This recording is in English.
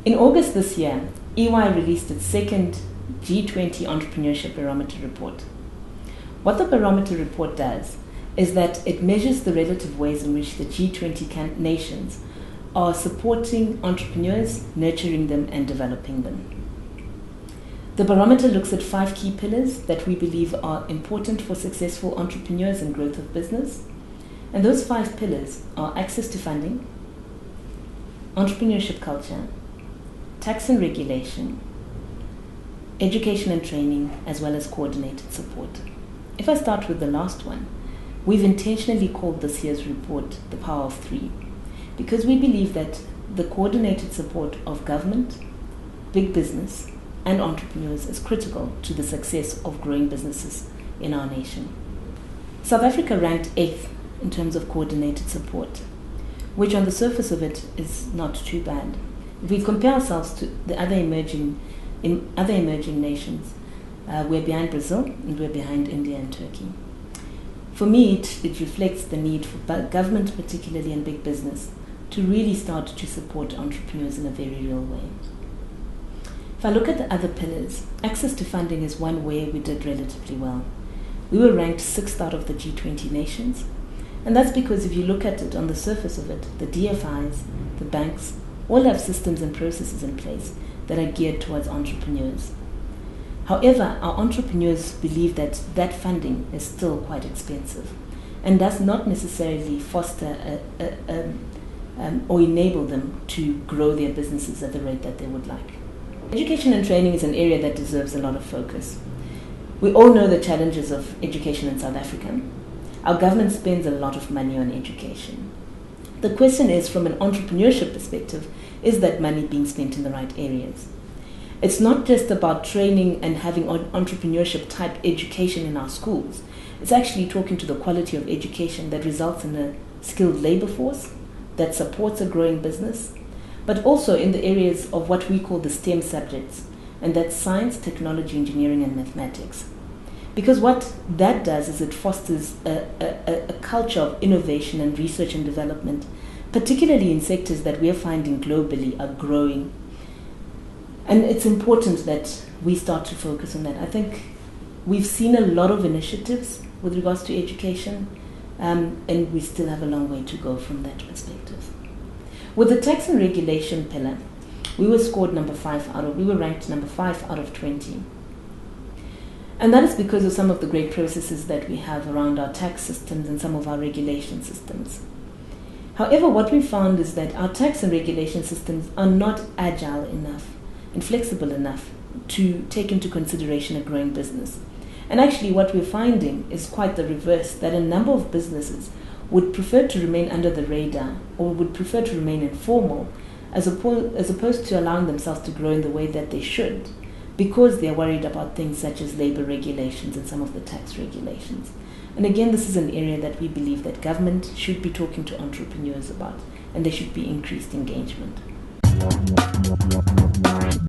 In August this year, EY released its second G20 Entrepreneurship Barometer report. What the Barometer report does is that it measures the relative ways in which the G20 nations are supporting entrepreneurs, nurturing them, and developing them. The Barometer looks at 5 key pillars that we believe are important for successful entrepreneurs and growth of business. And those 5 pillars are access to funding, entrepreneurship culture, tax and regulation, education and training, as well as coordinated support. If I start with the last one, we've intentionally called this year's report the Power of 3, because we believe that the coordinated support of government, big business, and entrepreneurs is critical to the success of growing businesses in our nation. South Africa ranked 8th in terms of coordinated support, which on the surface of it is not too bad. If we compare ourselves to the other emerging nations, we're behind Brazil and we're behind India and Turkey. For me, it reflects the need for government, particularly in big business, to really start to support entrepreneurs in a very real way. If I look at the other pillars, access to funding is one where we did relatively well. We were ranked 6th out of the G20 nations, and that's because if you look at it on the surface of it, the DFIs, the banks, all have systems and processes in place that are geared towards entrepreneurs. However, our entrepreneurs believe that that funding is still quite expensive and does not necessarily foster or enable them to grow their businesses at the rate that they would like. Education and training is an area that deserves a lot of focus. We all know the challenges of education in South Africa. Our government spends a lot of money on education. The question is, from an entrepreneurship perspective, is that money being spent in the right areas? It's not just about training and having entrepreneurship type education in our schools. It's actually talking to the quality of education that results in a skilled labor force that supports a growing business, but also in the areas of what we call the STEM subjects, and that's science, technology, engineering, and mathematics. Because what that does is it fosters a culture of innovation and research and development, particularly in sectors that we are finding globally are growing. And it's important that we start to focus on that. I think we've seen a lot of initiatives with regards to education, and we still have a long way to go from that perspective. With the tax and regulation pillar, we were ranked number 5 out of 20. And that is because of some of the great processes that we have around our tax systems and some of our regulation systems. However, what we found is that our tax and regulation systems are not agile enough and flexible enough to take into consideration a growing business. And actually what we're finding is quite the reverse, that a number of businesses would prefer to remain under the radar or would prefer to remain informal as opposed to allowing themselves to grow in the way that they should, because they're worried about things such as labor regulations and some of the tax regulations. And again, this is an area that we believe that government should be talking to entrepreneurs about, and there should be increased engagement.